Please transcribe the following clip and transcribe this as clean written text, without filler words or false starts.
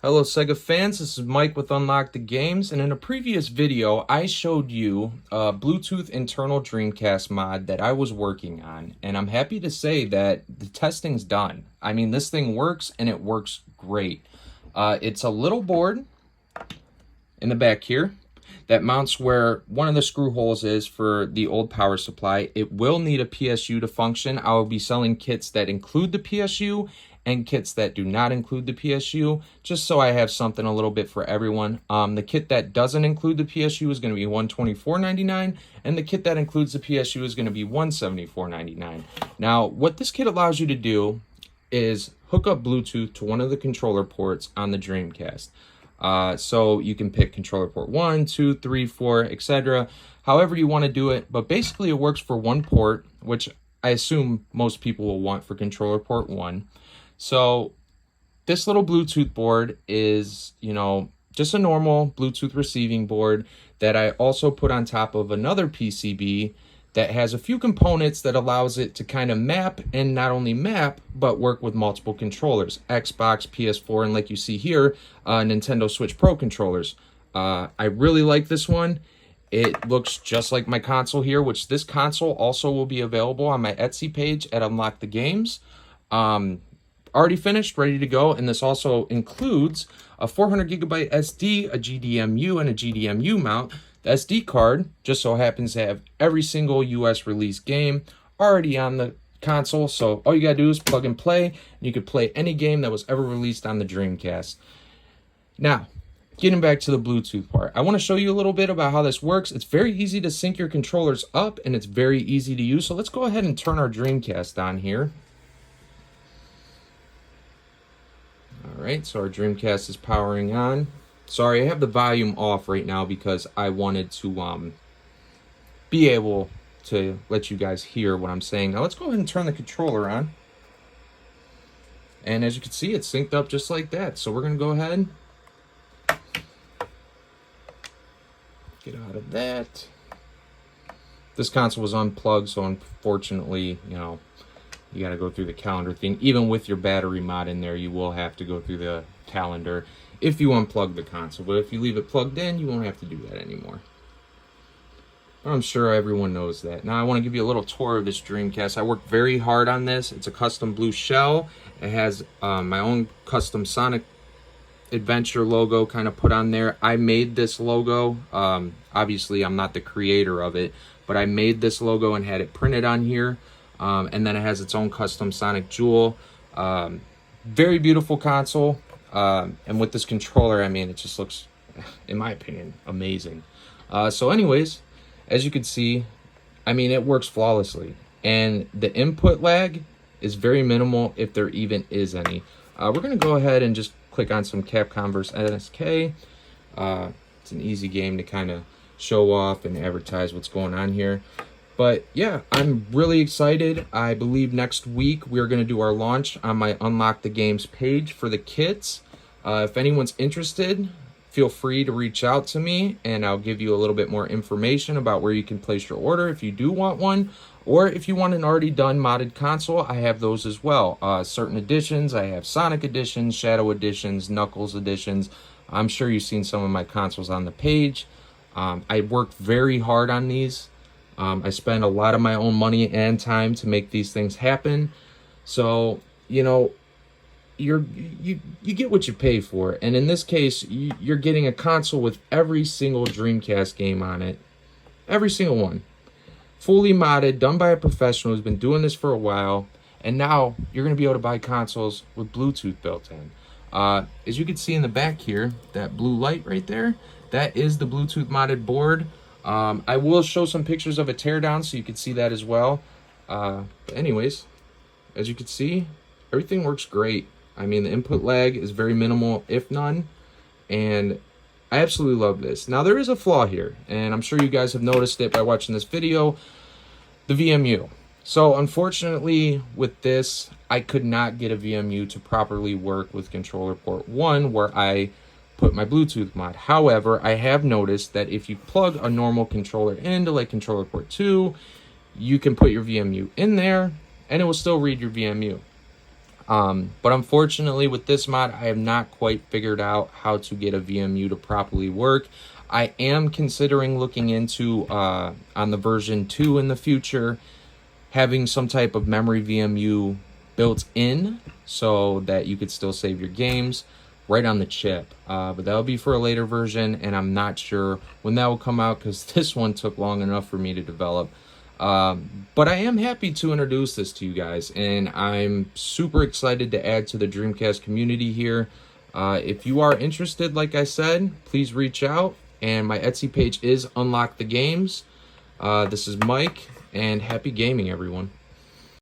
Hello Sega fans, this is Mike with UnlockTHEgames, and in a previous video I showed you a Bluetooth internal Dreamcast mod that I was working on, and I'm happy to say that the testing's done. I mean, this thing works, and it works great. It's a little board in the back here that mounts where one of the screw holes is for the old power supply. It will need a PSU to function. I will be selling kits that include the PSU and kits that do not include the PSU, just so I have something a little bit for everyone. The kit that doesn't include the PSU is going to be $124.99, and the kit that includes the PSU is going to be $174.99. Now, what this kit allows you to do is hook up Bluetooth to one of the controller ports on the Dreamcast. So you can pick controller port 1, 2, 3, 4, etc. However you want to do it, but basically it works for one port, which I assume most people will want for controller port 1. So this little Bluetooth board is, just a normal Bluetooth receiving board that I also put on top of another PCB that has a few components that allows it to kind of map, and not only map, but work with multiple controllers, Xbox, PS4, and like you see here, Nintendo Switch Pro controllers. I really like this one. It looks just like my console here, which this console also will be available on my Etsy page at UnlockTHEgames. Already finished, ready to go, and this also includes a 400GB SD, a GDMU, and a GDMU mount. The SD card just so happens to have every single US release game already on the console, so all you gotta do is plug and play, and you can play any game that was ever released on the Dreamcast. Now, getting back to the Bluetooth part, I want to show you a little bit about how this works. It's very easy to sync your controllers up, and it's very easy to use, so let's go ahead and turn our Dreamcast on here. Alright, so our Dreamcast is powering on. Sorry, I have the volume off right now because I wanted to be able to let you guys hear what I'm saying. Now let's go ahead and turn the controller on. And as you can see, it's synced up just like that. So we're going to go ahead, get out of that. This console was unplugged, so unfortunately, you got to go through the calendar thing. Even with your battery mod in there, you will have to go through the calendar if you unplug the console. But if you leave it plugged in, you won't have to do that anymore. I'm sure everyone knows that. Now I want to give you a little tour of this Dreamcast. I worked very hard on this. It's a custom blue shell. It has my own custom Sonic Adventure logo kind of put on there. I made this logo. Obviously, I'm not the creator of it, but I made this logo and had it printed on here. And then it has its own custom Sonic Jewel. Very beautiful console. And with this controller, I mean, it just looks, in my opinion, amazing. So anyways, as you can see, I mean, it works flawlessly. And the input lag is very minimal, if there even is any. We're going to go ahead and just click on some Capcom vs. NSK. It's an easy game to kind of show off and advertise what's going on here. But yeah, I'm really excited. I believe next week we're going to do our launch on my UnlockTHEgames page for the kits. If anyone's interested, feel free to reach out to me, and I'll give you a little bit more information about where you can place your order if you do want one. Or if you want an already done modded console, I have those as well. Certain editions, I have Sonic editions, Shadow editions, Knuckles editions. I'm sure you've seen some of my consoles on the page. I worked very hard on these. I spend a lot of my own money and time to make these things happen. So, you get what you pay for. And in this case, you're getting a console with every single Dreamcast game on it. Every single one. Fully modded, done by a professional who's been doing this for a while. And now you're going to be able to buy consoles with Bluetooth built in. As you can see in the back here, that blue light right there, that is the Bluetooth modded board. I will show some pictures of a teardown so you can see that as well. But anyways, as you can see, everything works great. I mean, the input lag is very minimal, if none, and I absolutely love this. Now, there is a flaw here, and I'm sure you guys have noticed it by watching this video, the VMU. So, unfortunately, with this, I could not get a VMU to properly work with controller port 1, where I put my Bluetooth mod. However, I have noticed that if you plug a normal controller into like controller port 2, you can put your VMU in there and it will still read your VMU. But unfortunately with this mod, I have not quite figured out how to get a VMU to properly work. I am considering looking into, on the version 2 in the future, having some type of memory VMU built in so that you could still save your games right on the chip. But that'll be for a later version, and I'm not sure when that will come out because this one took long enough for me to develop. But I am happy to introduce this to you guys, and I'm super excited to add to the Dreamcast community here. If you are interested, like I said, please reach out, and my Etsy page is UnlockTheGames. This is Mike, and happy gaming, everyone.